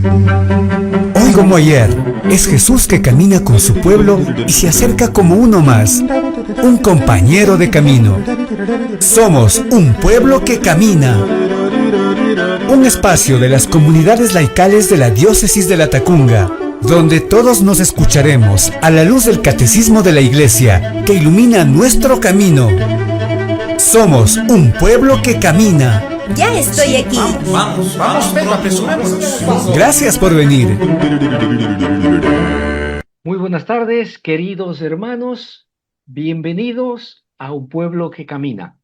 Hoy como ayer, es Jesús que camina con su pueblo y se acerca como uno más, un compañero de camino. Somos un pueblo que camina. Un espacio de las comunidades laicales de la diócesis de Latacunga, donde todos nos escucharemos a la luz del catecismo de la Iglesia que ilumina nuestro camino. Somos un pueblo que camina. Ya estoy aquí. Vamos, Pedro, apresurémonos. Gracias por venir. Muy buenas tardes, queridos hermanos. Bienvenidos a Un Pueblo que Camina.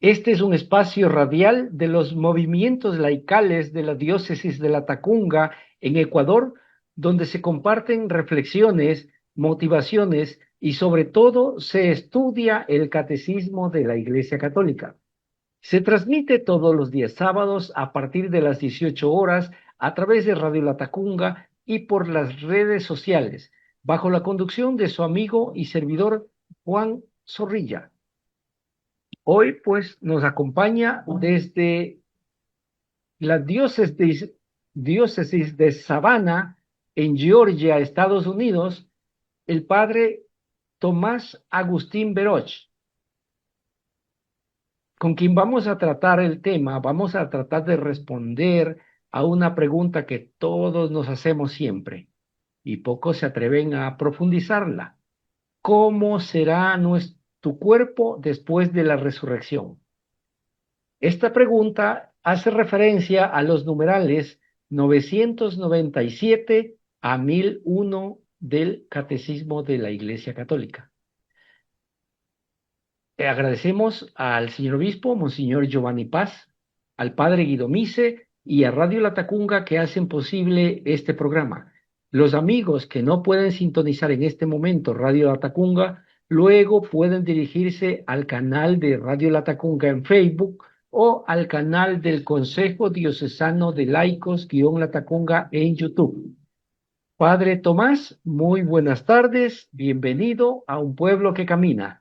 Este es un espacio radial de los movimientos laicales de la diócesis de Latacunga en Ecuador, donde se comparten reflexiones, motivaciones y sobre todo se estudia el catecismo de la Iglesia Católica. Se transmite todos los días sábados a partir de las 18 horas a través de Radio Latacunga y por las redes sociales, bajo la conducción de su amigo y servidor Juan Zorrilla. Hoy pues nos acompaña desde la diócesis de Savannah, en Georgia, Estados Unidos, el padre Tomás Agustín Veroch, con quien vamos a tratar el tema. Vamos a tratar de responder a una pregunta que todos nos hacemos siempre y pocos se atreven a profundizarla. ¿Cómo será tu cuerpo después de la resurrección? Esta pregunta hace referencia a los numerales 997 a 1001 del Catecismo de la Iglesia Católica. Agradecemos al señor obispo, Monseñor Giovanni Paz, al padre Guido Mise y a Radio Latacunga que hacen posible este programa. Los amigos que no pueden sintonizar en este momento Radio Latacunga, luego pueden dirigirse al canal de Radio Latacunga en Facebook o al canal del Consejo Diocesano de Laicos-Latacunga en YouTube. Padre Tomás, muy buenas tardes, bienvenido a Un Pueblo que Camina.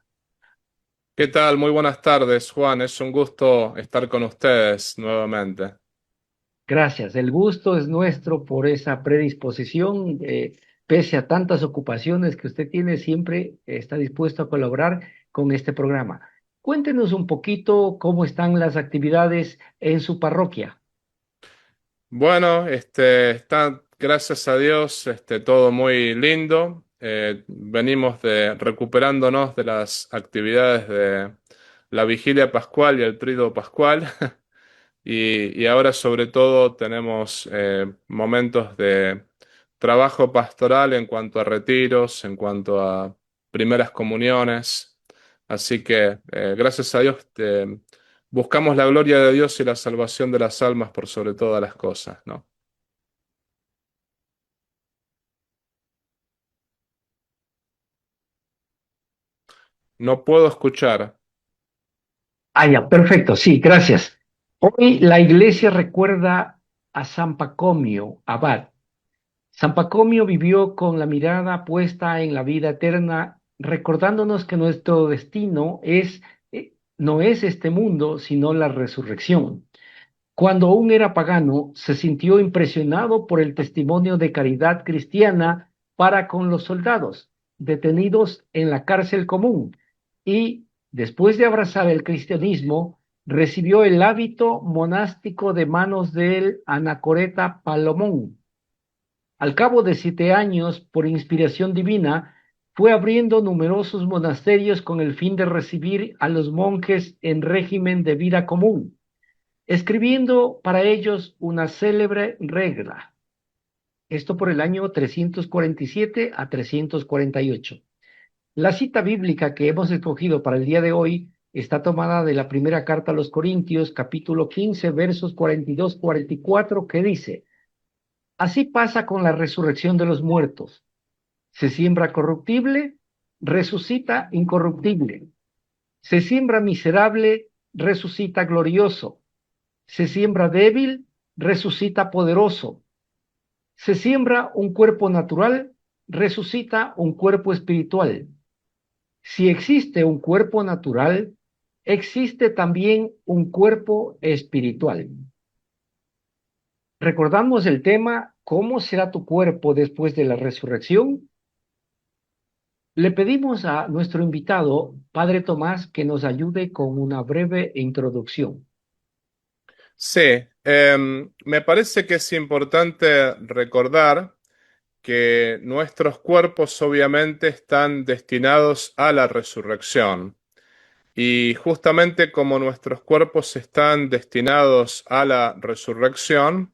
¿Qué tal? Muy buenas tardes, Juan. Es un gusto estar con ustedes nuevamente. Gracias. El gusto es nuestro por esa predisposición. Pese a tantas ocupaciones que usted tiene, siempre está dispuesto a colaborar con este programa. Cuéntenos un poquito cómo están las actividades en su parroquia. Bueno, está, gracias a Dios, todo muy lindo. Venimos recuperándonos de las actividades de la vigilia pascual y el tríodo pascual. Y ahora sobre todo tenemos momentos de trabajo pastoral en cuanto a retiros, en cuanto a primeras comuniones. Así que gracias a Dios buscamos la gloria de Dios y la salvación de las almas por sobre todas las cosas, ¿no? No puedo escuchar. Ya, perfecto, sí, gracias. Hoy la iglesia recuerda a San Pacomio, abad. San Pacomio vivió con la mirada puesta en la vida eterna, recordándonos que nuestro destino no es este mundo, sino la resurrección. Cuando aún era pagano, se sintió impresionado por el testimonio de caridad cristiana para con los soldados detenidos en la cárcel común y, después de abrazar el cristianismo, recibió el hábito monástico de manos del anacoreta Palomón. Al cabo de 7 años, por inspiración divina, fue abriendo numerosos monasterios con el fin de recibir a los monjes en régimen de vida común, escribiendo para ellos una célebre regla. Esto por el año 347 a 348. La cita bíblica que hemos escogido para el día de hoy está tomada de la primera carta a los Corintios, capítulo 15, versos 42-44, que dice: Así pasa con la resurrección de los muertos. Se siembra corruptible, resucita incorruptible. Se siembra miserable, resucita glorioso. Se siembra débil, resucita poderoso. Se siembra un cuerpo natural, resucita un cuerpo espiritual. Si existe un cuerpo natural, existe también un cuerpo espiritual. Recordamos el tema ¿cómo será tu cuerpo después de la resurrección? Le pedimos a nuestro invitado, Padre Tomás, que nos ayude con una breve introducción. Sí, me parece que es importante recordar que nuestros cuerpos obviamente están destinados a la resurrección. Y justamente como nuestros cuerpos están destinados a la resurrección,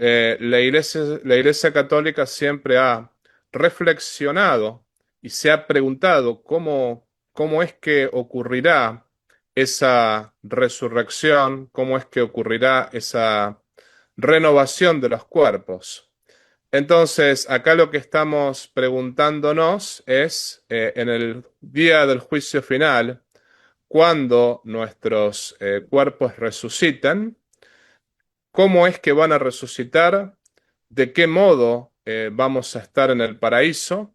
la Iglesia Católica siempre ha reflexionado y se ha preguntado cómo es que ocurrirá esa resurrección, cómo es que ocurrirá esa renovación de los cuerpos. Entonces, acá lo que estamos preguntándonos es, en el día del juicio final, cuando nuestros cuerpos resuciten, cómo es que van a resucitar, de qué modo vamos a estar en el paraíso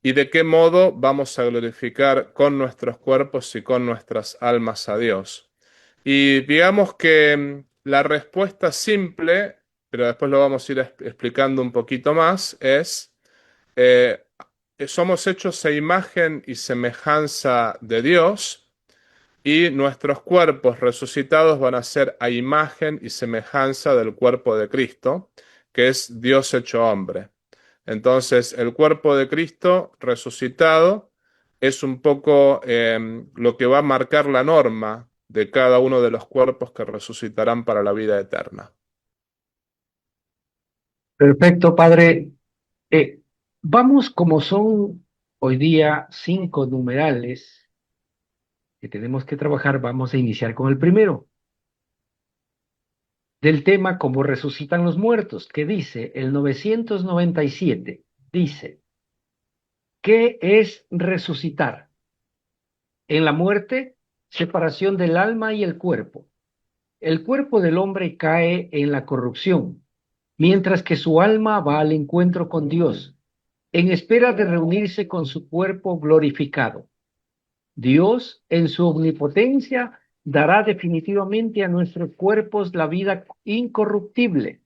y de qué modo vamos a glorificar con nuestros cuerpos y con nuestras almas a Dios. Y digamos que la respuesta simple, pero después lo vamos a ir explicando un poquito más, es eh, somos hechos a imagen y semejanza de Dios y nuestros cuerpos resucitados van a ser a imagen y semejanza del cuerpo de Cristo, que es Dios hecho hombre. Entonces, el cuerpo de Cristo resucitado es un poco lo que va a marcar la norma de cada uno de los cuerpos que resucitarán para la vida eterna. Perfecto, Padre. Eh, Vamos, como son hoy día 5 numerales que tenemos que trabajar, vamos a iniciar con el primero, del tema cómo resucitan los muertos, que dice el 997, dice, ¿qué es resucitar? En la muerte, separación del alma y el cuerpo. El cuerpo del hombre cae en la corrupción, mientras que su alma va al encuentro con Dios, en espera de reunirse con su cuerpo glorificado. Dios, en su omnipotencia, dará definitivamente a nuestros cuerpos la vida incorruptible,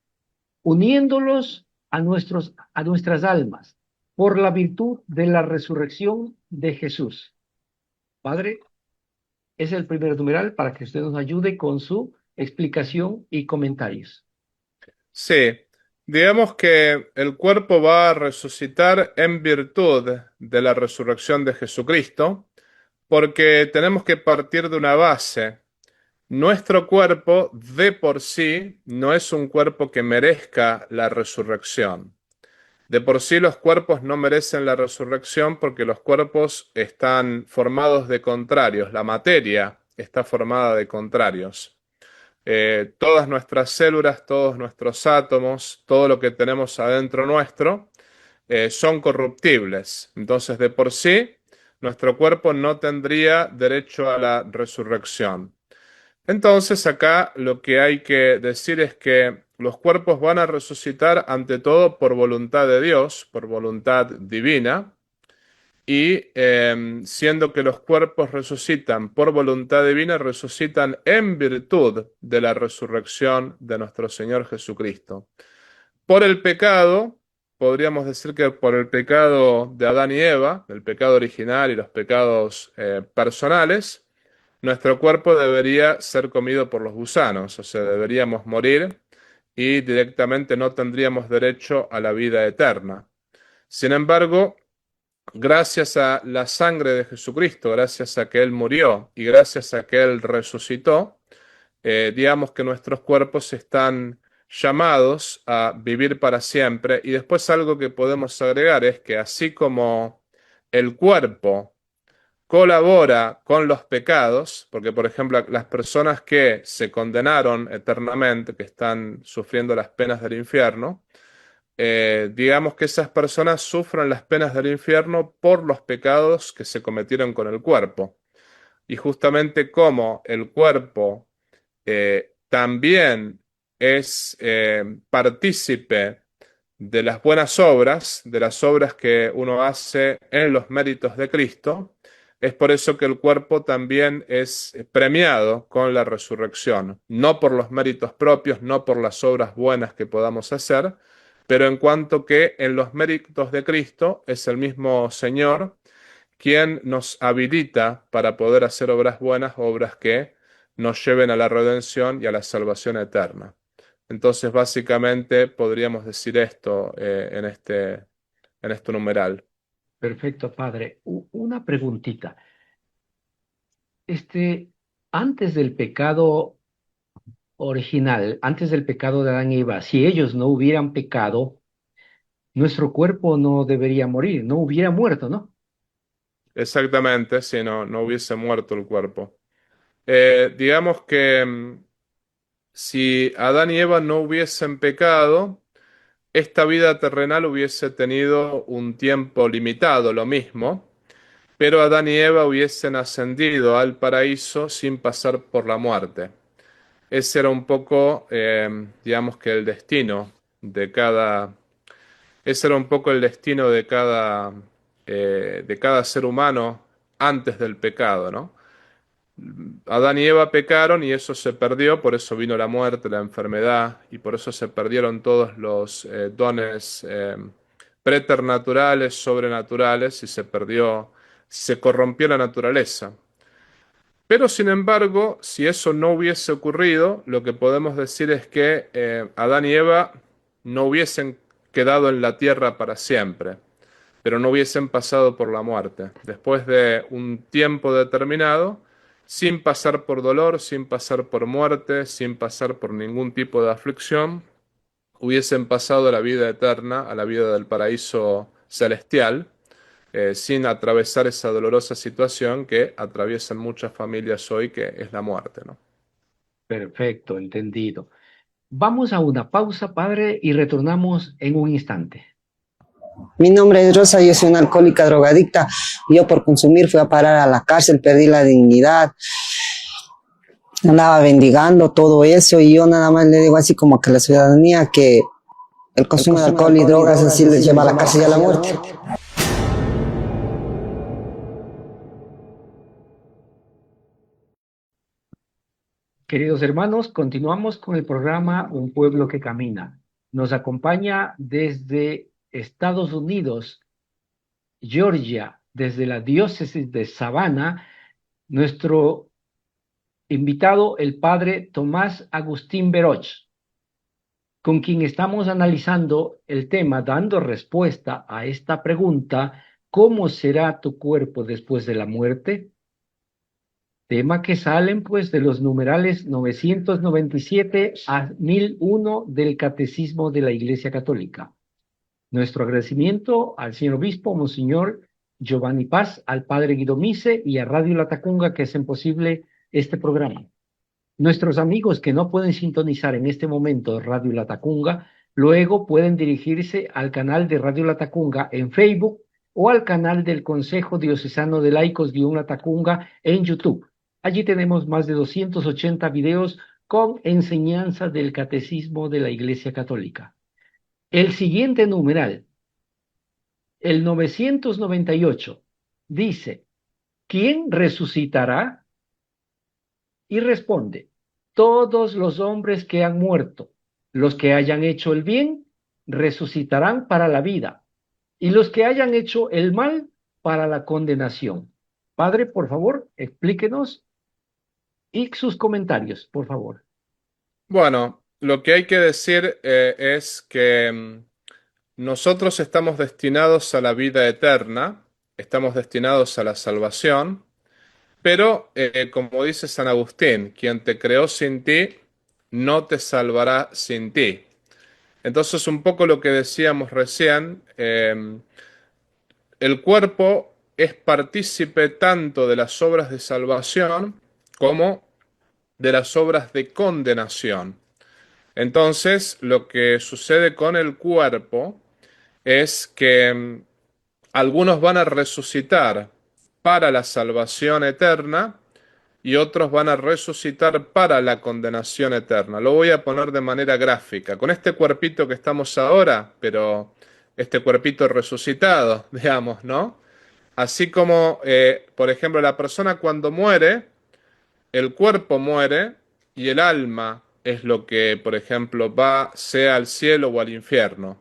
uniéndolos a nuestras almas, por la virtud de la resurrección de Jesús. Padre, es el primer numeral para que usted nos ayude con su explicación y comentarios. Sí, digamos que el cuerpo va a resucitar en virtud de la resurrección de Jesucristo, porque tenemos que partir de una base. Nuestro cuerpo de por sí no es un cuerpo que merezca la resurrección. De por sí los cuerpos no merecen la resurrección porque los cuerpos están formados de contrarios, la materia está formada de contrarios. Todas nuestras células, todos nuestros átomos, todo lo que tenemos adentro nuestro, son corruptibles. Entonces, de por sí, nuestro cuerpo no tendría derecho a la resurrección. Entonces acá lo que hay que decir es que los cuerpos van a resucitar ante todo por voluntad de Dios, por voluntad divina, y siendo que los cuerpos resucitan por voluntad divina, resucitan en virtud de la resurrección de nuestro Señor Jesucristo. Por el pecado, podríamos decir que por el pecado de Adán y Eva, el pecado original y los pecados personales, nuestro cuerpo debería ser comido por los gusanos, o sea, deberíamos morir y directamente no tendríamos derecho a la vida eterna. Sin embargo, gracias a la sangre de Jesucristo, gracias a que Él murió y gracias a que Él resucitó, digamos que nuestros cuerpos están llamados a vivir para siempre. Y después algo que podemos agregar es que así como el cuerpo colabora con los pecados, porque por ejemplo las personas que se condenaron eternamente, que están sufriendo las penas del infierno, digamos que esas personas sufren las penas del infierno por los pecados que se cometieron con el cuerpo. Y justamente como el cuerpo también es partícipe de las buenas obras, de las obras que uno hace en los méritos de Cristo, es por eso que el cuerpo también es premiado con la resurrección, no por los méritos propios, no por las obras buenas que podamos hacer, pero en cuanto que en los méritos de Cristo es el mismo Señor quien nos habilita para poder hacer obras buenas, obras que nos lleven a la redención y a la salvación eterna. Entonces, básicamente, podríamos decir esto en este numeral. Perfecto, padre. Una preguntita. Este, antes del pecado original, antes del pecado de Adán y Eva, si ellos no hubieran pecado, nuestro cuerpo no debería morir, no hubiera muerto, ¿no? Exactamente, si no, no hubiese muerto el cuerpo. Digamos que si Adán y Eva no hubiesen pecado, esta vida terrenal hubiese tenido un tiempo limitado, lo mismo, pero Adán y Eva hubiesen ascendido al paraíso sin pasar por la muerte. Ese era un poco, digamos que el destino de cada, ese era un poco el destino de cada ser humano antes del pecado, ¿no? Adán y Eva pecaron y eso se perdió, por eso vino la muerte, la enfermedad, y por eso se perdieron todos los dones preternaturales, sobrenaturales, y se corrompió la naturaleza. Pero sin embargo, si eso no hubiese ocurrido, lo que podemos decir es que Adán y Eva no hubiesen quedado en la tierra para siempre, pero no hubiesen pasado por la muerte. Después de un tiempo determinado, sin pasar por dolor, sin pasar por muerte, sin pasar por ningún tipo de aflicción, hubiesen pasado a la vida eterna, a la vida del paraíso celestial, sin atravesar esa dolorosa situación que atraviesan muchas familias hoy, que es la muerte, ¿no? Perfecto, entendido. Vamos a una pausa, padre, y retornamos en un instante. Mi nombre es Rosa, yo soy una alcohólica drogadicta. Yo por consumir fui a parar a la cárcel, perdí la dignidad, andaba bendigando todo eso y yo nada más le digo así como que la ciudadanía que el consumo de alcohol y drogas así les lleva a la cárcel y a la muerte. Queridos hermanos, continuamos con el programa Un pueblo que camina. Nos acompaña desde Estados Unidos, Georgia, desde la diócesis de Savannah, nuestro invitado, el padre Tomás Agustín Beroch, con quien estamos analizando el tema, dando respuesta a esta pregunta: ¿cómo será tu cuerpo después de la muerte? Tema que salen pues de los numerales 997 a 1001 del Catecismo de la Iglesia Católica. Nuestro agradecimiento al señor obispo, Monseñor Giovanni Paz, al padre Guido Mise y a Radio Latacunga que hacen posible este programa. Nuestros amigos que no pueden sintonizar en este momento Radio Latacunga, luego pueden dirigirse al canal de Radio Latacunga en Facebook o al canal del Consejo Diocesano de Laicos Latacunga en YouTube. Allí tenemos más de 280 videos con enseñanza del Catecismo de la Iglesia Católica. El siguiente numeral, el 998, dice: ¿quién resucitará? Y responde: todos los hombres que han muerto, los que hayan hecho el bien, resucitarán para la vida, y los que hayan hecho el mal, para la condenación. Padre, por favor, explíquenos y sus comentarios, por favor. Bueno, lo que hay que decir es que nosotros estamos destinados a la vida eterna, estamos destinados a la salvación, pero como dice San Agustín, quien te creó sin ti, no te salvará sin ti. Entonces, un poco lo que decíamos recién, el cuerpo es partícipe tanto de las obras de salvación como de las obras de condenación. Entonces, lo que sucede con el cuerpo es que algunos van a resucitar para la salvación eterna y otros van a resucitar para la condenación eterna. Lo voy a poner de manera gráfica, con este cuerpito que estamos ahora, pero este cuerpito resucitado, digamos, ¿no? Así como, por ejemplo, la persona cuando muere, el cuerpo muere y el alma es lo que, por ejemplo, va sea al cielo o al infierno.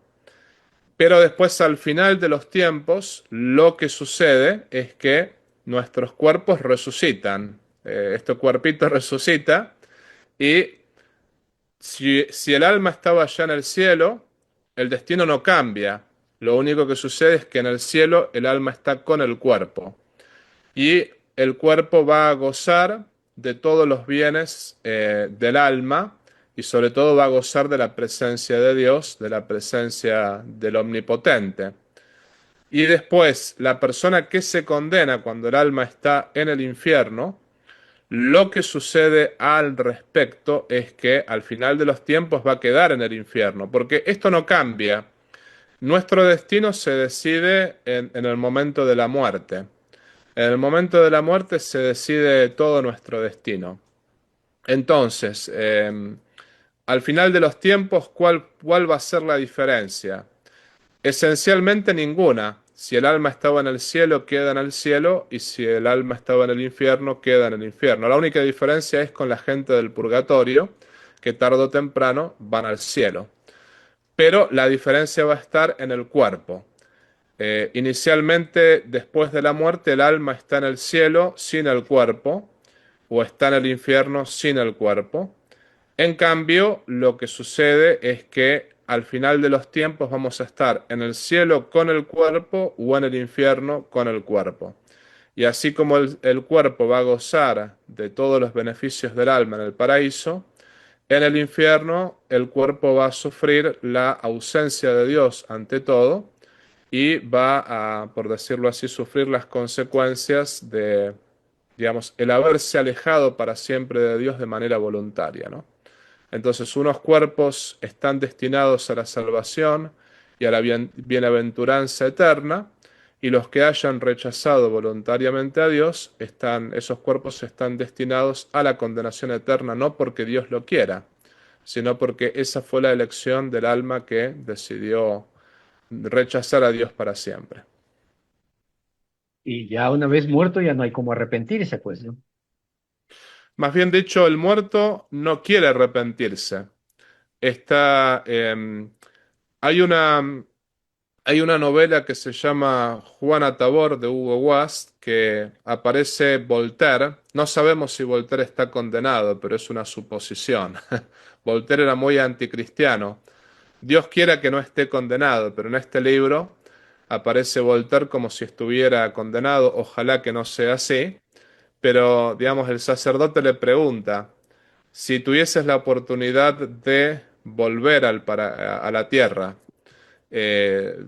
Pero después, al final de los tiempos, lo que sucede es que nuestros cuerpos resucitan. Este cuerpito resucita y si el alma estaba ya en el cielo, el destino no cambia. Lo único que sucede es que en el cielo el alma está con el cuerpo y el cuerpo va a gozar de todos los bienes del alma y sobre todo va a gozar de la presencia de Dios, de la presencia del Omnipotente. Y después, la persona que se condena cuando el alma está en el infierno, lo que sucede al respecto es que al final de los tiempos va a quedar en el infierno, porque esto no cambia. Nuestro destino se decide en el momento de la muerte. En el momento de la muerte se decide todo nuestro destino. Entonces, al final de los tiempos, ¿cuál va a ser la diferencia? Esencialmente ninguna. Si el alma estaba en el cielo, queda en el cielo, y si el alma estaba en el infierno, queda en el infierno. La única diferencia es con la gente del purgatorio, que tarde o temprano van al cielo. Pero la diferencia va a estar en el cuerpo. Inicialmente, después de la muerte, el alma está en el cielo sin el cuerpo, o está en el infierno sin el cuerpo. En cambio, lo que sucede es que al final de los tiempos vamos a estar en el cielo con el cuerpo o en el infierno con el cuerpo. Y así como el cuerpo va a gozar de todos los beneficios del alma en el paraíso, en el infierno el cuerpo va a sufrir la ausencia de Dios ante todo y va a, por decirlo así, sufrir las consecuencias de, digamos, el haberse alejado para siempre de Dios de manera voluntaria, ¿no? Entonces, unos cuerpos están destinados a la salvación y a la bienaventuranza eterna, y los que hayan rechazado voluntariamente a Dios, esos cuerpos están destinados a la condenación eterna, no porque Dios lo quiera, sino porque esa fue la elección del alma que decidió rechazar a Dios para siempre. Y ya una vez muerto ya no hay como arrepentirse, pues, ¿no? Más bien dicho, el muerto no quiere arrepentirse. Está, hay una, Hay una novela que se llama Juana Tabor de Hugo Wast que aparece Voltaire. No sabemos si Voltaire está condenado, pero es una suposición. Voltaire era muy anticristiano. Dios quiera que no esté condenado, pero en este libro aparece Voltaire como si estuviera condenado. Ojalá que no sea así. Pero, digamos, el sacerdote le pregunta, si tuvieses la oportunidad de volver a la tierra, eh,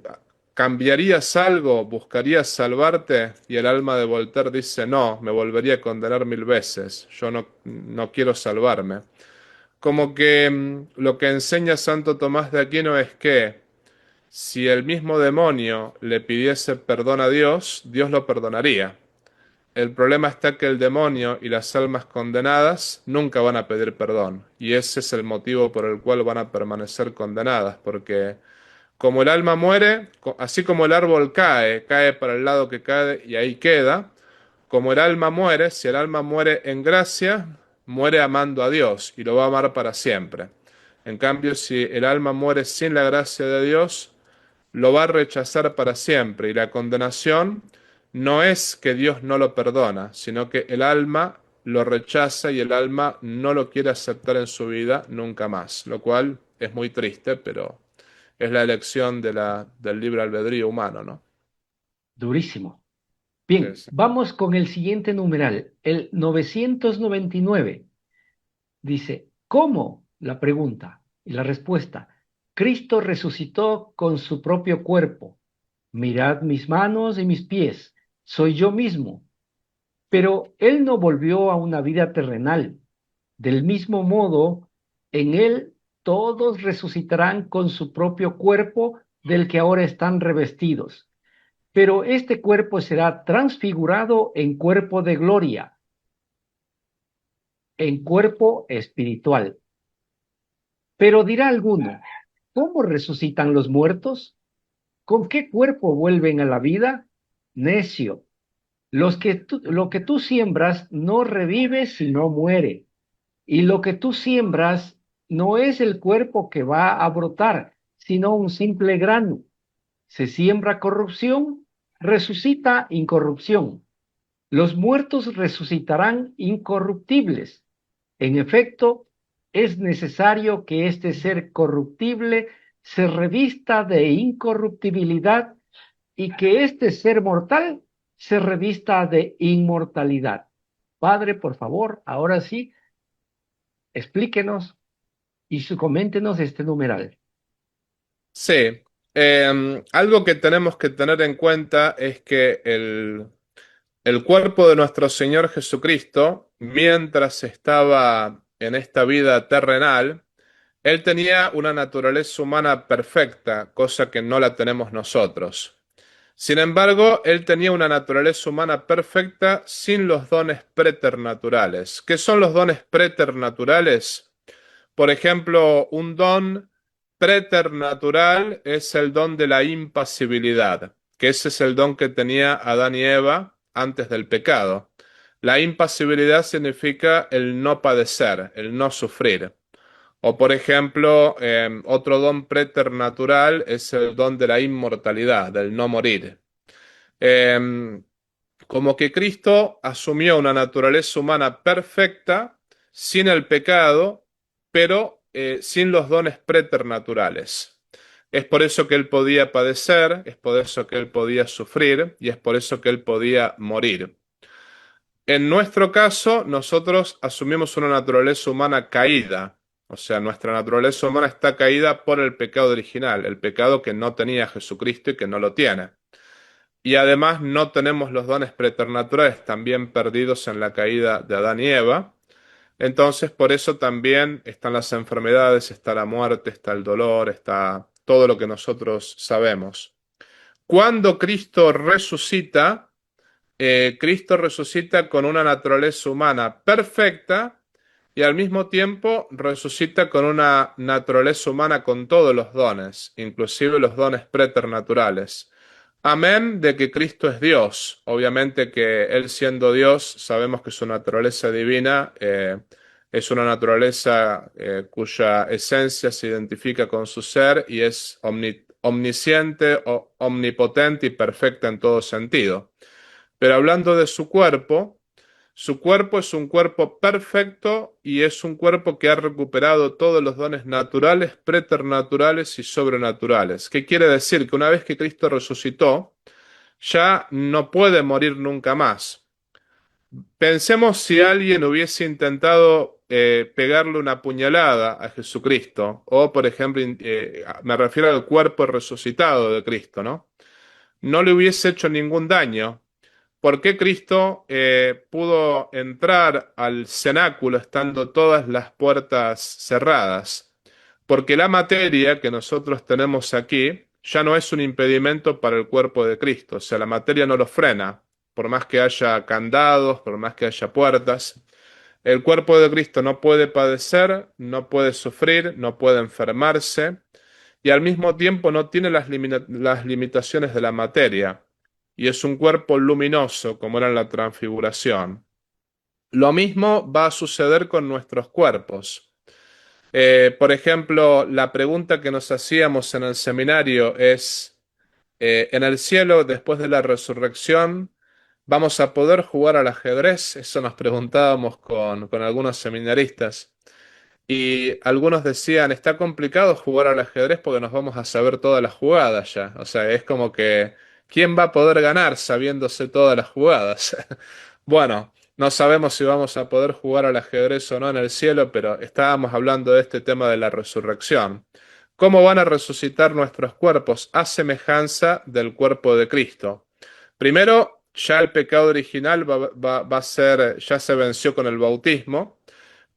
¿cambiarías algo? ¿Buscarías salvarte? Y el alma de Voltaire dice, no, me volvería a condenar 1000 veces, yo no quiero salvarme. Como que lo que enseña Santo Tomás de Aquino es que si el mismo demonio le pidiese perdón a Dios, Dios lo perdonaría. El problema está que el demonio y las almas condenadas nunca van a pedir perdón, y ese es el motivo por el cual van a permanecer condenadas, porque como el alma muere, así como el árbol cae para el lado que cae y ahí queda, como el alma muere, si el alma muere en gracia, muere amando a Dios y lo va a amar para siempre. En cambio, si el alma muere sin la gracia de Dios, lo va a rechazar para siempre y la condenación no es que Dios no lo perdona, sino que el alma lo rechaza y el alma no lo quiere aceptar en su vida nunca más, lo cual es muy triste, pero es la elección del libre albedrío humano, ¿no? Durísimo. Sí, Bien, sí. vamos con el siguiente numeral, el 999. Dice, ¿cómo? La pregunta y la respuesta. Cristo resucitó con su propio cuerpo. Mirad mis manos y mis pies. Soy yo mismo. Pero Él no volvió a una vida terrenal. Del mismo modo, en Él todos resucitarán con su propio cuerpo del que ahora están revestidos. Pero este cuerpo será transfigurado en cuerpo de gloria, en cuerpo espiritual. Pero dirá alguno, ¿cómo resucitan los muertos? ¿Con qué cuerpo vuelven a la vida? Necio, lo que tú siembras no revive sino muere. Y lo que tú siembras no es el cuerpo que va a brotar, sino un simple grano. se siembra corrupción, resucita incorrupción. Los muertos resucitarán incorruptibles. En efecto, es necesario que este ser corruptible se revista de incorruptibilidad y que este ser mortal se revista de inmortalidad. Padre, por favor, ahora sí, explíquenos y coméntenos este numeral. Sí, algo que tenemos que tener en cuenta es que el cuerpo de nuestro Señor Jesucristo, mientras estaba en esta vida terrenal, Él tenía una naturaleza humana perfecta, cosa que no la tenemos nosotros. Sin embargo, Él tenía una naturaleza humana perfecta sin los dones preternaturales. ¿Qué son los dones preternaturales? Por ejemplo, un don preternatural es el don de la impasibilidad, que ese es el don que tenía Adán y Eva antes del pecado. La impasibilidad significa el no padecer, el no sufrir. O por ejemplo, otro don preternatural es el don de la inmortalidad, del no morir. Em, Como que Cristo asumió una naturaleza humana perfecta, sin el pecado, pero sin los dones preternaturales. Es por eso que él podía padecer, es por eso que él podía sufrir y es por eso que él podía morir. En nuestro caso, nosotros asumimos una naturaleza humana caída, o sea, nuestra naturaleza humana está caída por el pecado original, el pecado que no tenía Jesucristo y que no lo tiene. Y además no tenemos los dones preternaturales también perdidos en la caída de Adán y Eva. Entonces, por eso también están las enfermedades, está la muerte, está el dolor, está todo lo que nosotros sabemos. Cuando Cristo resucita con una naturaleza humana perfecta y al mismo tiempo resucita con una naturaleza humana con todos los dones, inclusive los dones preternaturales. Amén de que Cristo es Dios. Obviamente que Él siendo Dios, sabemos que su naturaleza divina es una naturaleza cuya esencia se identifica con su ser y es omnisciente, omnipotente y perfecta en todo sentido. Pero hablando de su cuerpo es un cuerpo perfecto y es un cuerpo que ha recuperado todos los dones naturales, preternaturales y sobrenaturales. ¿Qué quiere decir? Que una vez que Cristo resucitó, ya no puede morir nunca más. Pensemos si alguien hubiese intentado pegarle una puñalada a Jesucristo, o por ejemplo, me refiero al cuerpo resucitado de Cristo, ¿no? No le hubiese hecho ningún daño. ¿Por qué Cristo pudo entrar al cenáculo estando todas las puertas cerradas? Porque la materia que nosotros tenemos aquí ya no es un impedimento para el cuerpo de Cristo, o sea, la materia no lo frena, por más que haya candados, por más que haya puertas. El cuerpo de Cristo no puede padecer, no puede sufrir, no puede enfermarse y al mismo tiempo no tiene las limitaciones de la materia y es un cuerpo luminoso como era en la transfiguración. Lo mismo va a suceder con nuestros cuerpos. Por ejemplo, la pregunta que nos hacíamos en el seminario es, ¿en el cielo, después de la resurrección, vamos a poder jugar al ajedrez? Eso nos preguntábamos con algunos seminaristas. Y algunos decían, está complicado jugar al ajedrez porque nos vamos a saber todas las jugadas ya. O sea, es como que, ¿quién va a poder ganar sabiéndose todas las jugadas? Bueno, no sabemos si vamos a poder jugar al ajedrez o no en el cielo, pero estábamos hablando de este tema de la resurrección. ¿Cómo van a resucitar nuestros cuerpos? A semejanza del cuerpo de Cristo. Primero, ya el pecado original va a ser, ya se venció con el bautismo.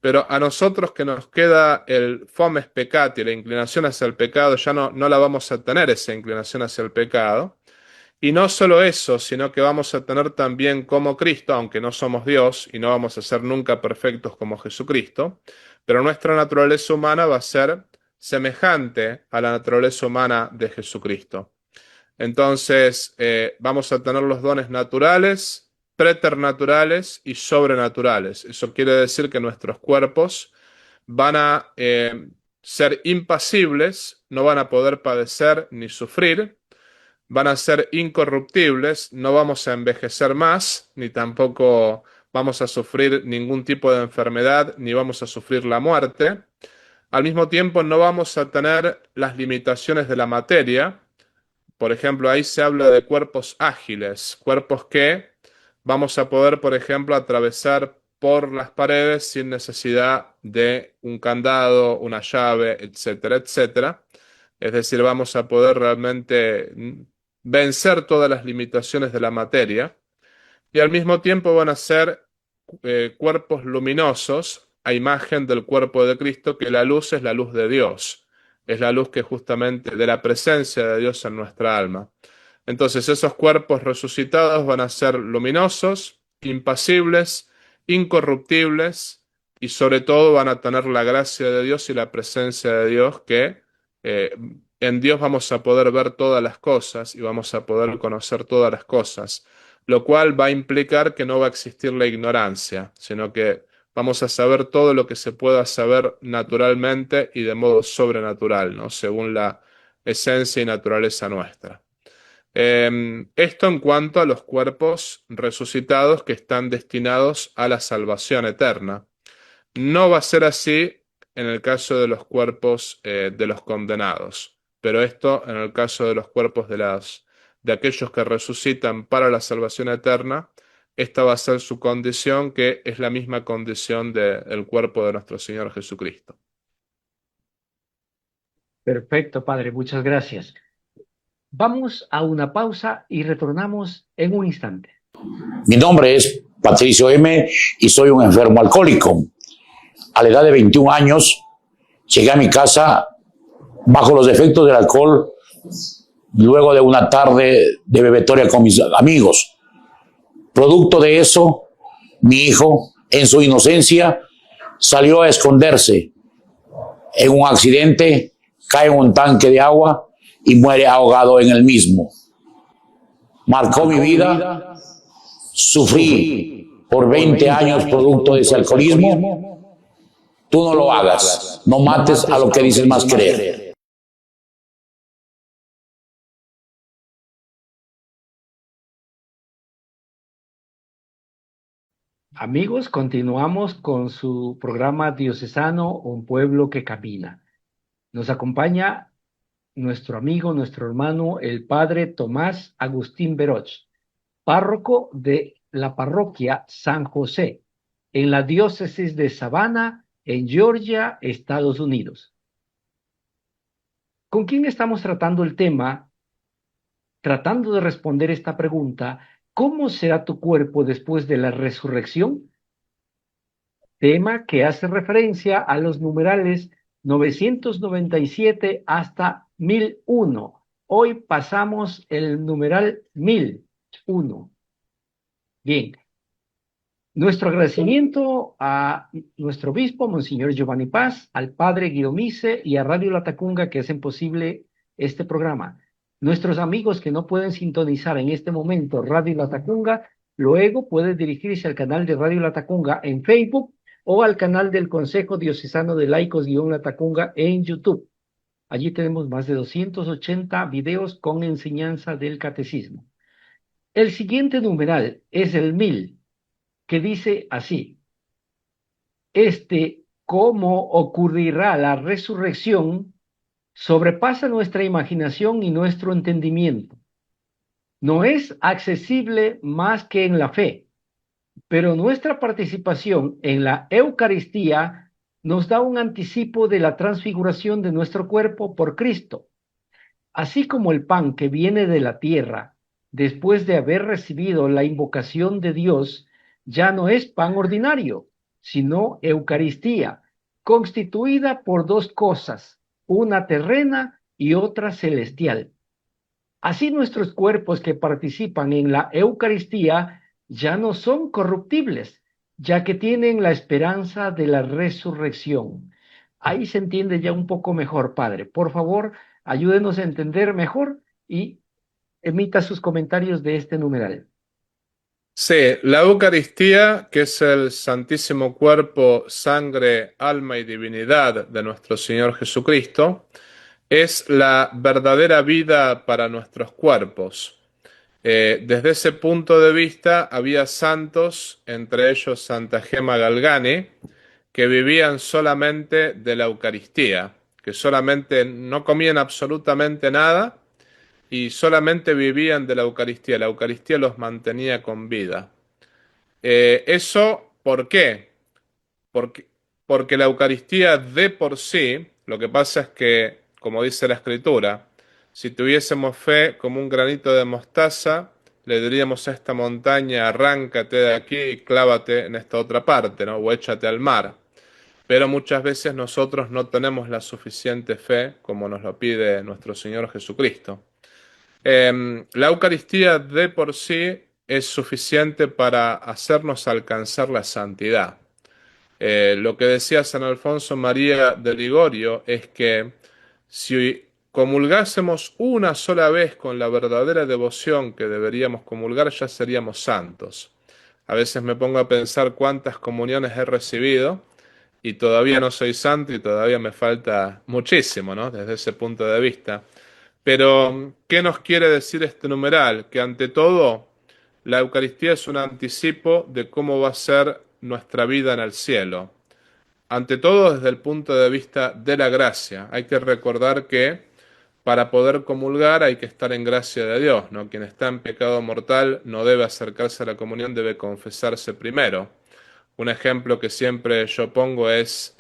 Pero a nosotros que nos queda el fomes peccati, la inclinación hacia el pecado, ya no la vamos a tener esa inclinación hacia el pecado. Y no solo eso, sino que vamos a tener también como Cristo, aunque no somos Dios y no vamos a ser nunca perfectos como Jesucristo, pero nuestra naturaleza humana va a ser semejante a la naturaleza humana de Jesucristo. Entonces, vamos a tener los dones naturales, preternaturales y sobrenaturales. Eso quiere decir que nuestros cuerpos van a ser impasibles, no van a poder padecer ni sufrir, van a ser incorruptibles, no vamos a envejecer más, ni tampoco vamos a sufrir ningún tipo de enfermedad, ni vamos a sufrir la muerte. Al mismo tiempo, no vamos a tener las limitaciones de la materia. Por ejemplo, ahí se habla de cuerpos ágiles, cuerpos que vamos a poder, por ejemplo, atravesar por las paredes sin necesidad de un candado, una llave, etcétera, etcétera. Es decir, vamos a poder realmente vencer todas las limitaciones de la materia y al mismo tiempo van a ser cuerpos luminosos a imagen del cuerpo de Cristo, que la luz es la luz de Dios, es la luz que justamente de la presencia de Dios en nuestra alma. Entonces esos cuerpos resucitados van a ser luminosos, impasibles, incorruptibles y sobre todo van a tener la gracia de Dios y la presencia de Dios que en Dios vamos a poder ver todas las cosas y vamos a poder conocer todas las cosas, lo cual va a implicar que no va a existir la ignorancia, sino que vamos a saber todo lo que se pueda saber naturalmente y de modo sobrenatural, ¿no? Según la esencia y naturaleza nuestra. Esto en cuanto a los cuerpos resucitados que están destinados a la salvación eterna. No va a ser así en el caso de los cuerpos de los condenados, pero esto en el caso de los cuerpos de aquellos que resucitan para la salvación eterna, esta va a ser su condición, que es la misma condición del cuerpo de nuestro Señor Jesucristo. Perfecto, Padre, muchas gracias. Vamos a una pausa y retornamos en un instante. Mi nombre es Patricio M. y soy un enfermo alcohólico. A la edad de 21 años llegué a mi casa bajo los efectos del alcohol luego de una tarde de bebetoria con mis amigos. Producto de eso, mi hijo, en su inocencia, salió a esconderse. En un accidente, cae en un tanque de agua y muere ahogado en el mismo. Marcó mi vida, sufrí por 20 años producto de ese alcoholismo. Tú no lo hagas, no mates a lo que dices más querer. Amigos, continuamos con su programa diocesano Un Pueblo que Camina. Nos acompaña nuestro amigo, nuestro hermano, el padre Tomás Agustín Veroch, párroco de la parroquia San José, en la diócesis de Savannah, en Georgia, Estados Unidos. ¿Con quién estamos tratando el tema? Tratando de responder esta pregunta: ¿cómo será tu cuerpo después de la resurrección? Tema que hace referencia a los numerales 997 hasta 1001. Hoy pasamos el numeral 1001. Bien, nuestro agradecimiento a nuestro obispo, Monseñor Giovanni Paz, al padre Guido Mise y a Radio Latacunga que hacen posible este programa. Nuestros amigos que no pueden sintonizar en este momento Radio Latacunga, luego pueden dirigirse al canal de Radio Latacunga en Facebook o al canal del Consejo Diocesano de Laicos-Latacunga en YouTube. Allí tenemos más de 280 videos con enseñanza del catecismo. El siguiente numeral es el 1000, que dice así: cómo ocurrirá la resurrección sobrepasa nuestra imaginación y nuestro entendimiento. No es accesible más que en la fe, pero nuestra participación en la Eucaristía nos da un anticipo de la transfiguración de nuestro cuerpo por Cristo. Así como el pan que viene de la tierra, después de haber recibido la invocación de Dios, ya no es pan ordinario, sino Eucaristía, constituida por dos cosas, una terrena y otra celestial. Así nuestros cuerpos que participan en la Eucaristía ya no son corruptibles, ya que tienen la esperanza de la resurrección. Ahí se entiende ya un poco mejor, Padre. Por favor, ayúdenos a entender mejor y emita sus comentarios de este numeral. Sí, la Eucaristía, que es el Santísimo Cuerpo, Sangre, Alma y Divinidad de nuestro Señor Jesucristo, es la verdadera vida para nuestros cuerpos. Desde ese punto de vista había santos, entre ellos Santa Gema Galgani, que vivían solamente de la Eucaristía, que solamente no comían absolutamente nada y solamente vivían de la Eucaristía. La Eucaristía los mantenía con vida. ¿Eso por qué? Porque, porque la Eucaristía de por sí, lo que pasa es que, como dice la Escritura, si tuviésemos fe como un granito de mostaza, le diríamos a esta montaña, arráncate de aquí y clávate en esta otra parte, ¿no? O échate al mar. Pero muchas veces nosotros no tenemos la suficiente fe como nos lo pide nuestro Señor Jesucristo. La Eucaristía de por sí es suficiente para hacernos alcanzar la santidad. Lo que decía San Alfonso María de Ligorio es que si comulgásemos una sola vez con la verdadera devoción que deberíamos comulgar, ya seríamos santos. A veces me pongo a pensar cuántas comuniones he recibido y todavía no soy santo y todavía me falta muchísimo, ¿no? Desde ese punto de vista. Pero, ¿qué nos quiere decir este numeral? Que ante todo, la Eucaristía es un anticipo de cómo va a ser nuestra vida en el cielo. Ante todo, desde el punto de vista de la gracia. Hay que recordar que para poder comulgar hay que estar en gracia de Dios, ¿no? Quien está en pecado mortal no debe acercarse a la comunión, debe confesarse primero. Un ejemplo que siempre yo pongo es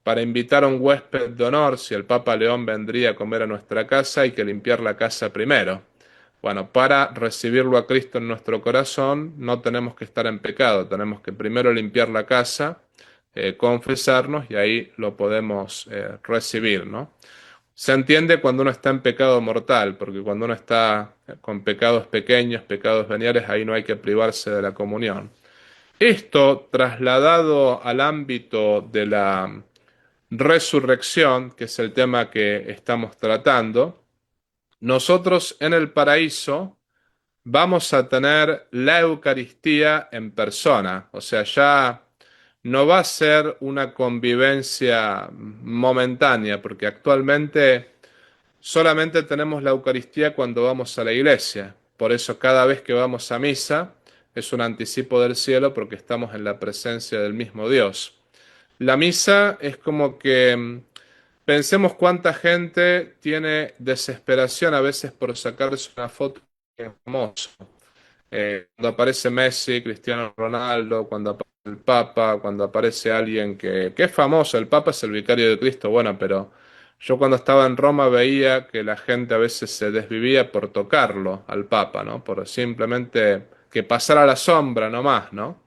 para invitar a un huésped de honor, si el Papa León vendría a comer a nuestra casa, hay que limpiar la casa primero. Bueno, para recibirlo a Cristo en nuestro corazón no tenemos que estar en pecado, tenemos que primero limpiar la casa, confesarnos y ahí lo podemos recibir, ¿no? Se entiende cuando uno está en pecado mortal, porque cuando uno está con pecados pequeños, pecados veniales, ahí no hay que privarse de la comunión. Esto trasladado al ámbito de la resurrección, que es el tema que estamos tratando, nosotros en el paraíso vamos a tener la Eucaristía en persona, o sea, ya no va a ser una convivencia momentánea, porque actualmente solamente tenemos la Eucaristía cuando vamos a la iglesia. Por eso cada vez que vamos a misa es un anticipo del cielo porque estamos en la presencia del mismo Dios. La misa es como que pensemos cuánta gente tiene desesperación a veces por sacarse una foto que es famoso. Cuando aparece Messi, Cristiano Ronaldo, cuando aparece el Papa, cuando aparece alguien que es famoso, el Papa es el vicario de Cristo, bueno, pero yo cuando estaba en Roma veía que la gente a veces se desvivía por tocarlo al Papa, ¿no? Por simplemente que pasara la sombra nomás, ¿no?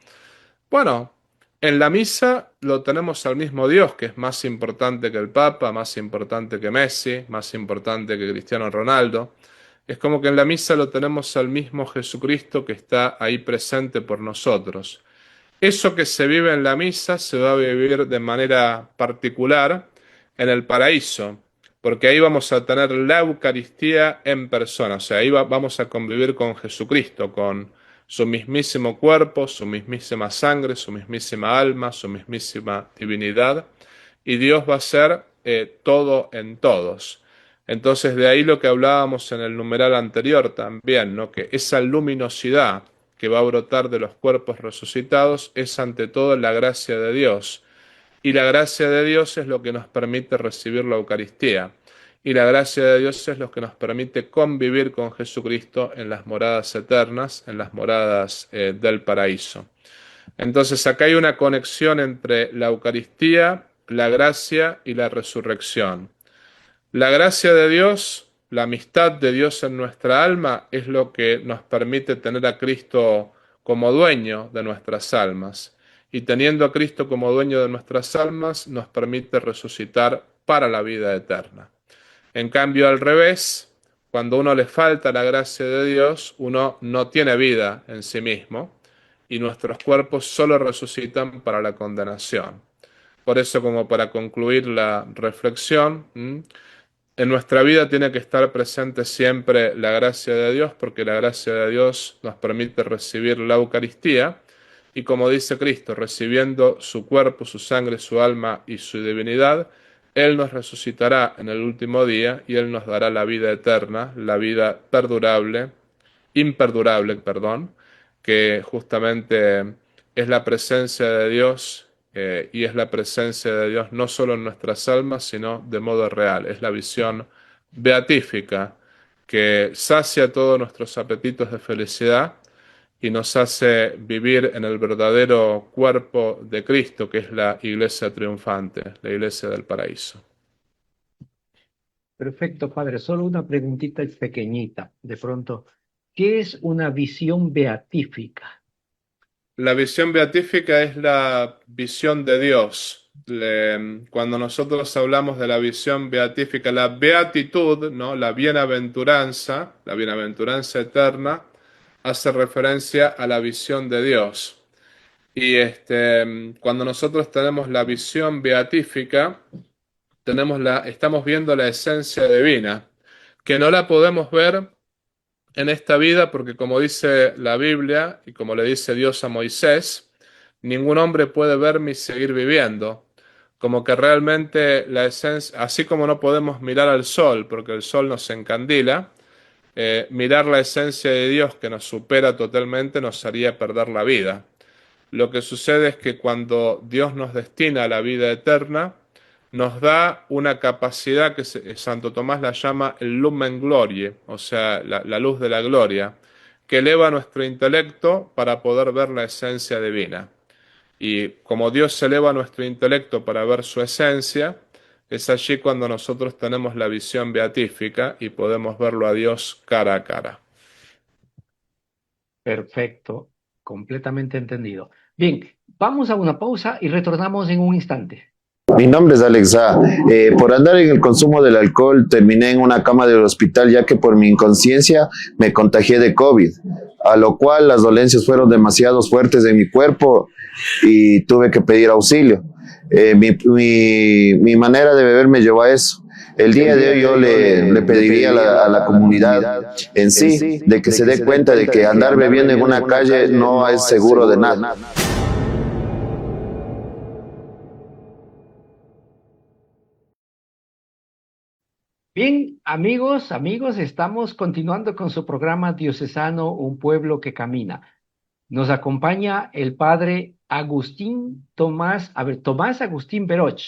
Bueno, en la misa lo tenemos al mismo Dios, que es más importante que el Papa, más importante que Messi, más importante que Cristiano Ronaldo. Es como que en la misa lo tenemos al mismo Jesucristo que está ahí presente por nosotros. Eso que se vive en la misa se va a vivir de manera particular en el paraíso, porque ahí vamos a tener la Eucaristía en persona, o sea, ahí vamos a convivir con Jesucristo, con su mismísimo cuerpo, su mismísima sangre, su mismísima alma, su mismísima divinidad, y Dios va a ser todo en todos. Entonces de ahí lo que hablábamos en el numeral anterior también, ¿no? Que esa luminosidad que va a brotar de los cuerpos resucitados es ante todo la gracia de Dios. Y la gracia de Dios es lo que nos permite recibir la Eucaristía. Y la gracia de Dios es lo que nos permite convivir con Jesucristo en las moradas eternas, en las moradas del paraíso. Entonces acá hay una conexión entre la Eucaristía, la gracia y la resurrección. La gracia de Dios, la amistad de Dios en nuestra alma es lo que nos permite tener a Cristo como dueño de nuestras almas. Y teniendo a Cristo como dueño de nuestras almas, nos permite resucitar para la vida eterna. En cambio, al revés, cuando a uno le falta la gracia de Dios, uno no tiene vida en sí mismo y nuestros cuerpos solo resucitan para la condenación. Por eso, como para concluir la reflexión, en nuestra vida tiene que estar presente siempre la gracia de Dios, porque la gracia de Dios nos permite recibir la Eucaristía, y como dice Cristo, recibiendo su cuerpo, su sangre, su alma y su divinidad, Él nos resucitará en el último día y Él nos dará la vida eterna, la vida imperdurable, perdón, que justamente es la presencia de Dios, y es la presencia de Dios no solo en nuestras almas, sino de modo real. Es la visión beatífica que sacia todos nuestros apetitos de felicidad y nos hace vivir en el verdadero cuerpo de Cristo, que es la iglesia triunfante, la iglesia del paraíso. Perfecto, padre. Solo una preguntita pequeñita, de pronto. ¿Qué es una visión beatífica? La visión beatífica es la visión de Dios. Cuando nosotros hablamos de la visión beatífica, la beatitud, ¿no? La bienaventuranza eterna, hace referencia a la visión de Dios. Y cuando nosotros tenemos la visión beatífica, estamos viendo la esencia divina, que no la podemos ver en esta vida porque, como dice la Biblia y como le dice Dios a Moisés, ningún hombre puede verme y seguir viviendo. Como que realmente la esencia, así como no podemos mirar al sol porque el sol nos encandila, mirar la esencia de Dios que nos supera totalmente nos haría perder la vida. Lo que sucede es que cuando Dios nos destina a la vida eterna, nos da una capacidad que Santo Tomás la llama el lumen gloriae, o sea, la luz de la gloria, que eleva nuestro intelecto para poder ver la esencia divina. Y como Dios eleva nuestro intelecto para ver su esencia, es allí cuando nosotros tenemos la visión beatífica y podemos verlo a Dios cara a cara. Perfecto, completamente entendido. Bien, vamos a una pausa y retornamos en un instante. Mi nombre es Alexa. Por andar en el consumo del alcohol terminé en una cama del hospital ya que por mi inconsciencia me contagié de COVID, a lo cual las dolencias fueron demasiado fuertes en mi cuerpo y tuve que pedir auxilio. Mi manera de beber me llevó a eso. El día de hoy yo le pediría a la comunidad en sí de que se dé cuenta de que andar bebiendo en una calle no es seguro de nada. Bien, amigos, estamos continuando con su programa diocesano Un Pueblo que Camina. Nos acompaña el padre Tomás Agustín Beroch,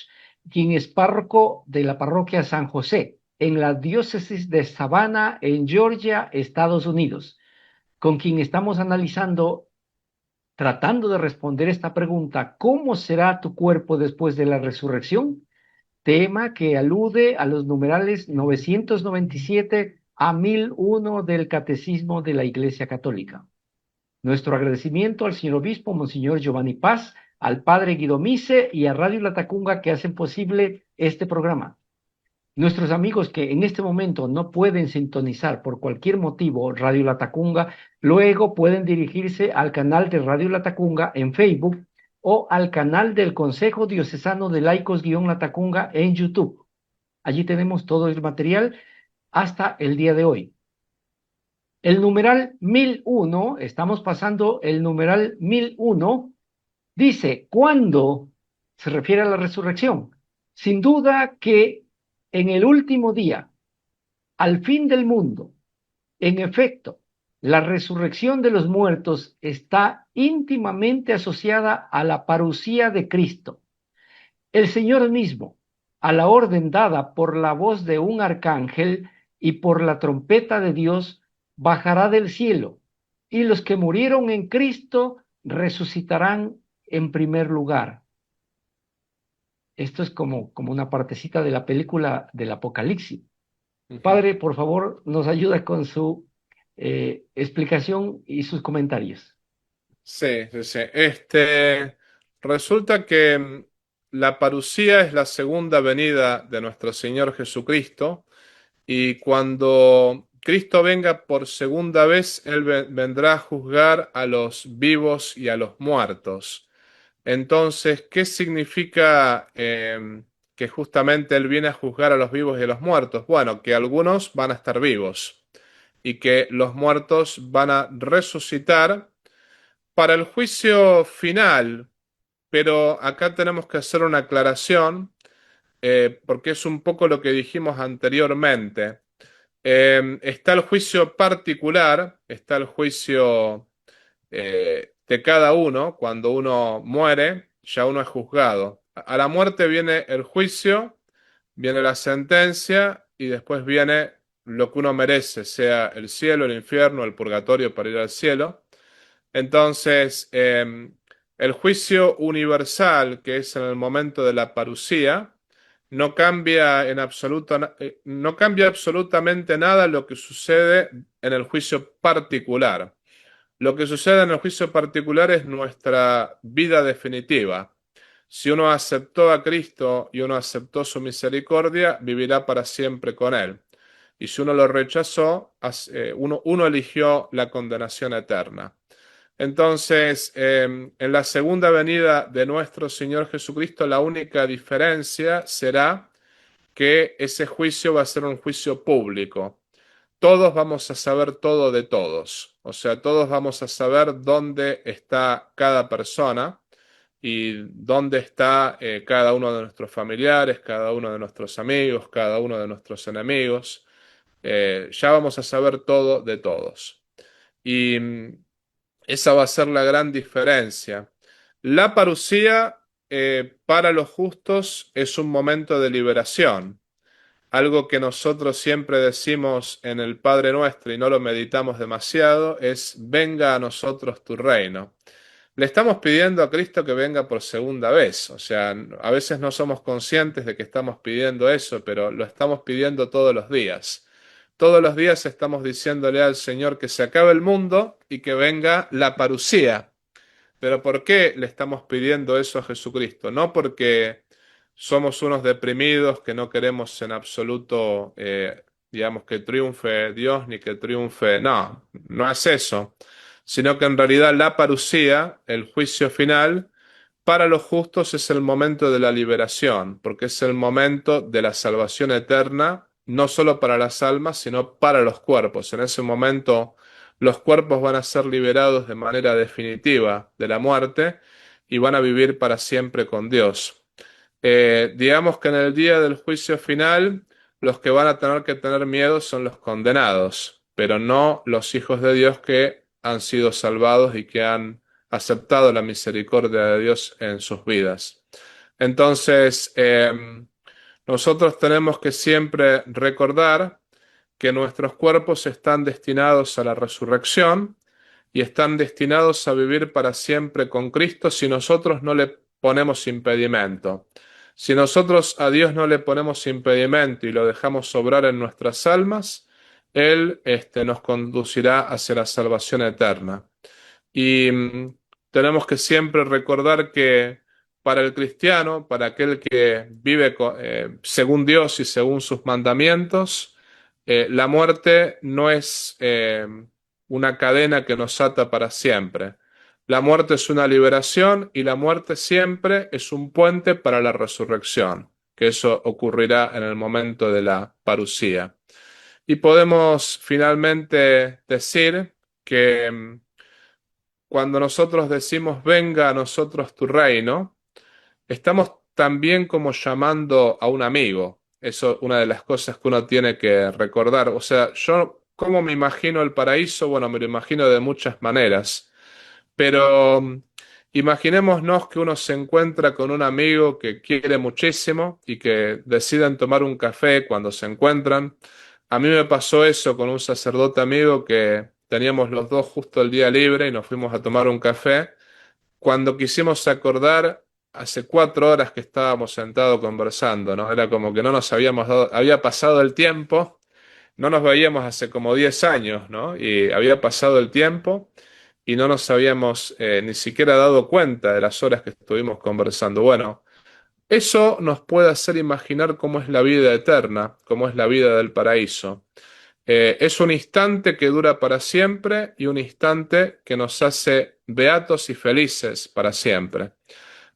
quien es párroco de la parroquia San José, en la diócesis de Savannah, en Georgia, Estados Unidos, con quien estamos tratando de responder esta pregunta: ¿cómo será tu cuerpo después de la resurrección? Tema que alude a los numerales 997 a 1001 del Catecismo de la Iglesia Católica. Nuestro agradecimiento al señor obispo, Monseñor Giovanni Paz, al padre Guido Mise y a Radio Latacunga que hacen posible este programa. Nuestros amigos que en este momento no pueden sintonizar por cualquier motivo Radio Latacunga, luego pueden dirigirse al canal de Radio Latacunga en Facebook o al canal del Consejo Diocesano de Laicos-Latacunga en YouTube. Allí tenemos todo el material hasta el día de hoy. El numeral 1001, estamos pasando el numeral 1001, dice: ¿cuándo? Se refiere a la resurrección. Sin duda que en el último día, al fin del mundo, en efecto, la resurrección de los muertos está íntimamente asociada a la parusía de Cristo. El Señor mismo, a la orden dada por la voz de un arcángel y por la trompeta de Dios, bajará del cielo, y los que murieron en Cristo resucitarán en primer lugar. Esto es como una partecita de la película del Apocalipsis. Padre, por favor, nos ayuda con su explicación y sus comentarios. Sí. Resulta que la parusía es la segunda venida de nuestro Señor Jesucristo, y cuando Cristo venga por segunda vez, Él vendrá a juzgar a los vivos y a los muertos. Entonces, ¿qué significa que justamente Él viene a juzgar a los vivos y a los muertos? Bueno, que algunos van a estar vivos y que los muertos van a resucitar para el juicio final. Pero acá tenemos que hacer una aclaración. porque es un poco lo que dijimos anteriormente. Está el juicio particular, está el juicio de cada uno. Cuando uno muere, ya uno es juzgado. A la muerte viene el juicio, viene la sentencia y después viene lo que uno merece, sea el cielo, el infierno, el purgatorio para ir al cielo. Entonces, el juicio universal, que es en el momento de la parusía, no cambia en absoluto, no cambia absolutamente nada lo que sucede en el juicio particular. Lo que sucede en el juicio particular es nuestra vida definitiva. Si uno aceptó a Cristo y uno aceptó su misericordia, vivirá para siempre con Él. Y si uno lo rechazó, uno eligió la condenación eterna. Entonces, en la segunda venida de nuestro Señor Jesucristo, la única diferencia será que ese juicio va a ser un juicio público. Todos vamos a saber todo de todos. O sea, todos vamos a saber dónde está cada persona y dónde está cada uno de nuestros familiares, cada uno de nuestros amigos, cada uno de nuestros enemigos. Ya vamos a saber todo de todos. Y esa va a ser la gran diferencia. La parusía para los justos es un momento de liberación. Algo que nosotros siempre decimos en el Padre Nuestro y no lo meditamos demasiado es: venga a nosotros tu reino. Le estamos pidiendo a Cristo que venga por segunda vez. O sea, a veces no somos conscientes de que estamos pidiendo eso, pero lo estamos pidiendo todos los días. Todos los días estamos diciéndole al Señor que se acabe el mundo y que venga la parusía. Pero ¿por qué le estamos pidiendo eso a Jesucristo? No porque somos unos deprimidos que no queremos en absoluto, digamos, que triunfe Dios ni que triunfe. No, no es eso. Sino que en realidad la parusía, el juicio final, para los justos es el momento de la liberación, porque es el momento de la salvación eterna, no solo para las almas, sino para los cuerpos. En ese momento los cuerpos van a ser liberados de manera definitiva de la muerte y van a vivir para siempre con Dios. Digamos que en el día del juicio final, los que van a tener que tener miedo son los condenados, pero no los hijos de Dios que han sido salvados y que han aceptado la misericordia de Dios en sus vidas. Entonces, nosotros tenemos que siempre recordar que nuestros cuerpos están destinados a la resurrección y están destinados a vivir para siempre con Cristo si nosotros no le ponemos impedimento. Si nosotros a Dios no le ponemos impedimento y lo dejamos obrar en nuestras almas, Él nos conducirá hacia la salvación eterna. Y tenemos que siempre recordar que para el cristiano, para aquel que vive según Dios y según sus mandamientos, la muerte no es una cadena que nos ata para siempre. La muerte es una liberación y la muerte siempre es un puente para la resurrección, que eso ocurrirá en el momento de la parusía. Y podemos finalmente decir que cuando nosotros decimos venga a nosotros tu reino, estamos también como llamando a un amigo. Eso es una de las cosas que uno tiene que recordar. O sea, yo, ¿cómo me imagino el paraíso? Bueno, me lo imagino de muchas maneras. Pero imaginémonos que uno se encuentra con un amigo que quiere muchísimo y que deciden tomar un café cuando se encuentran. A mí me pasó eso con un sacerdote amigo que teníamos los dos justo el día libre y nos fuimos a tomar un café. Cuando quisimos acordar, hace 4 horas que estábamos sentados conversando, ¿no? Era como que no nos habíamos dado, había pasado el tiempo, no nos veíamos hace como 10 años, ¿no? Y había pasado el tiempo y no nos habíamos ni siquiera dado cuenta de las horas que estuvimos conversando. Bueno, eso nos puede hacer imaginar cómo es la vida eterna, cómo es la vida del paraíso. Es un instante que dura para siempre y un instante que nos hace beatos y felices para siempre.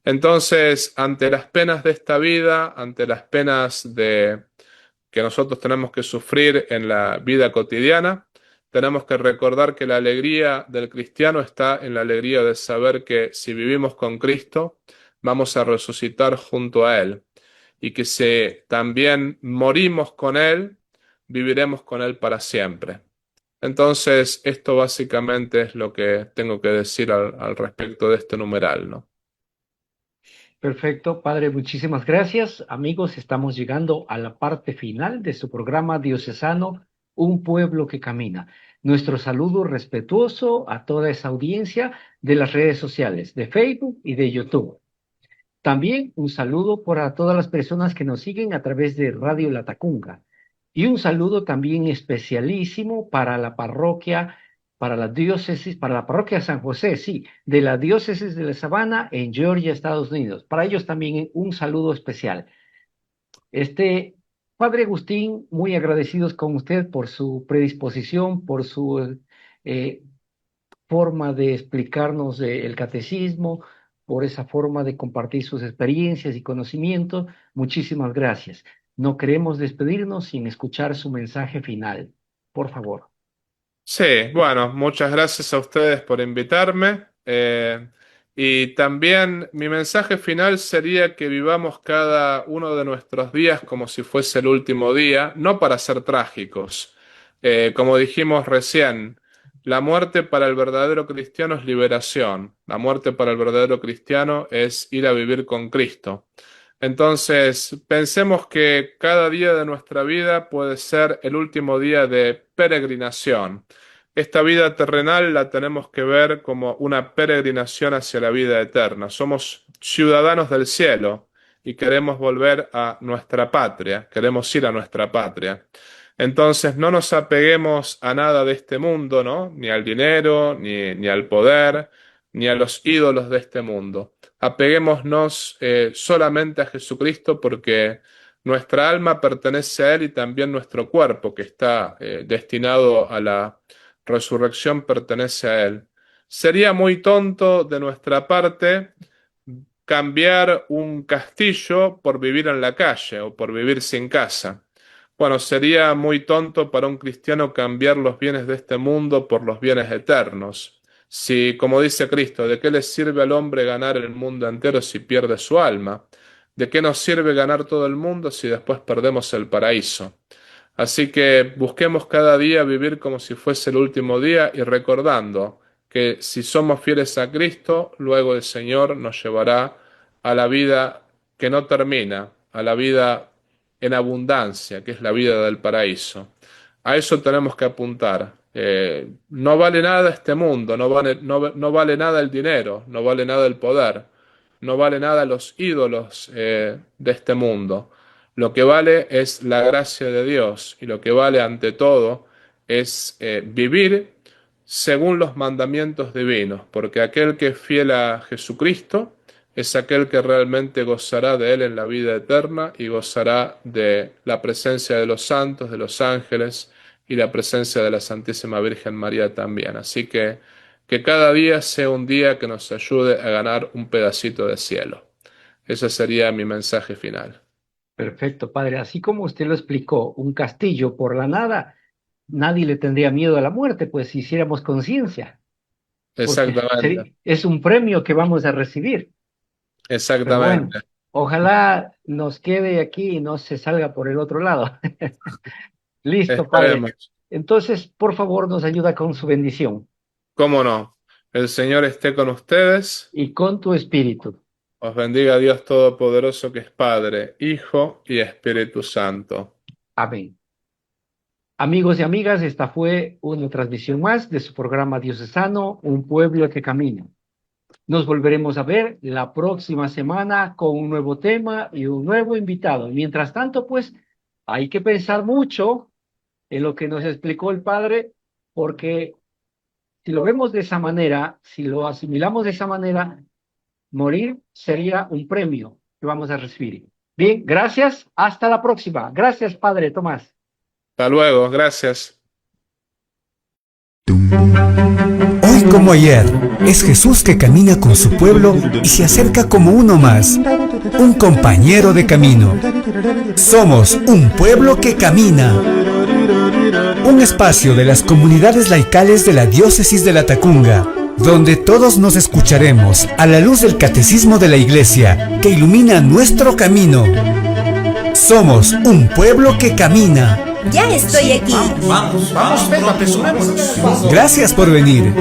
Entonces, ante las penas de esta vida, ante las penas que nosotros tenemos que sufrir en la vida cotidiana, tenemos que recordar que la alegría del cristiano está en la alegría de saber que si vivimos con Cristo, vamos a resucitar junto a Él. y que si también morimos con Él, viviremos con Él para siempre. Entonces, esto básicamente es lo que tengo que decir al respecto de este numeral, ¿no? Perfecto, Padre, muchísimas gracias. Amigos, estamos llegando a la parte final de su programa diocesano, Un Pueblo que Camina. Nuestro saludo respetuoso a toda esa audiencia de las redes sociales, de Facebook y de YouTube. También un saludo para todas las personas que nos siguen a través de Radio La Tacunga. Y un saludo también especialísimo para la parroquia, para la diócesis, para la parroquia San José, sí, de la diócesis de La Sabana en Georgia, Estados Unidos. Para ellos también un saludo especial. Padre Agustín, muy agradecidos con usted por su predisposición, por su forma de explicarnos el catecismo, por esa forma de compartir sus experiencias y conocimientos. Muchísimas gracias. No queremos despedirnos sin escuchar su mensaje final. Por favor. Sí, bueno, muchas gracias a ustedes por invitarme. Y también mi mensaje final sería que vivamos cada uno de nuestros días como si fuese el último día, no para ser trágicos. Como dijimos recién, la muerte para el verdadero cristiano es liberación. La muerte para el verdadero cristiano es ir a vivir con Cristo. Entonces, pensemos que cada día de nuestra vida puede ser el último día de peregrinación. Esta vida terrenal la tenemos que ver como una peregrinación hacia la vida eterna. Somos ciudadanos del cielo y queremos volver a nuestra patria, queremos ir a nuestra patria. Entonces, no nos apeguemos a nada de este mundo, ¿no? Ni al dinero, ni al poder, ni a los ídolos de este mundo. Apeguémonos solamente a Jesucristo, porque nuestra alma pertenece a Él y también nuestro cuerpo, que está destinado a la resurrección, pertenece a Él. Sería muy tonto de nuestra parte cambiar un castillo por vivir en la calle o por vivir sin casa. Bueno, sería muy tonto para un cristiano cambiar los bienes de este mundo por los bienes eternos. Si, como dice Cristo, ¿de qué le sirve al hombre ganar el mundo entero si pierde su alma? ¿De qué nos sirve ganar todo el mundo si después perdemos el paraíso? Así que busquemos cada día vivir como si fuese el último día y recordando que si somos fieles a Cristo, luego el Señor nos llevará a la vida que no termina, a la vida en abundancia, que es la vida del paraíso. A eso tenemos que apuntar. No vale nada este mundo, no vale nada el dinero, no vale nada el poder, no vale nada los ídolos de este mundo. Lo que vale es la gracia de Dios, y lo que vale ante todo es vivir según los mandamientos divinos, porque aquel que es fiel a Jesucristo es aquel que realmente gozará de Él en la vida eterna y gozará de la presencia de los santos, de los ángeles y la presencia de la Santísima Virgen María también. Así que cada día sea un día que nos ayude a ganar un pedacito de cielo. Ese sería mi mensaje final. Perfecto, Padre. Así como usted lo explicó, un castillo por la nada, nadie le tendría miedo a la muerte, pues si hiciéramos conciencia. Exactamente. Es un premio que vamos a recibir. Exactamente. Bueno, ojalá nos quede aquí y no se salga por el otro lado. Listo, Esperemos. Padre. Entonces, por favor, nos ayuda con su bendición. ¿Cómo no? El Señor esté con ustedes. Y con tu espíritu. Os bendiga Dios Todopoderoso, que es Padre, Hijo y Espíritu Santo. Amén. Amigos y amigas, esta fue una transmisión más de su programa diocesano, Un Pueblo que Camina. Nos volveremos a ver la próxima semana con un nuevo tema y un nuevo invitado. Mientras tanto, pues, hay que pensar mucho en lo que nos explicó el Padre, porque si lo vemos de esa manera, si lo asimilamos de esa manera, morir sería un premio que vamos a recibir. Bien, gracias. Hasta la próxima. Gracias, Padre Tomás. Hasta luego. Gracias. Hoy como ayer, es Jesús que camina con su pueblo y se acerca como uno más, un compañero de camino. Somos un pueblo que camina. Un espacio de las comunidades laicales de la Diócesis de La Tacunga, donde todos nos escucharemos a la luz del Catecismo de la Iglesia, que ilumina nuestro camino. Somos un pueblo que camina. Ya estoy aquí. Vamos, Pedro, apresurémonos. Gracias por venir.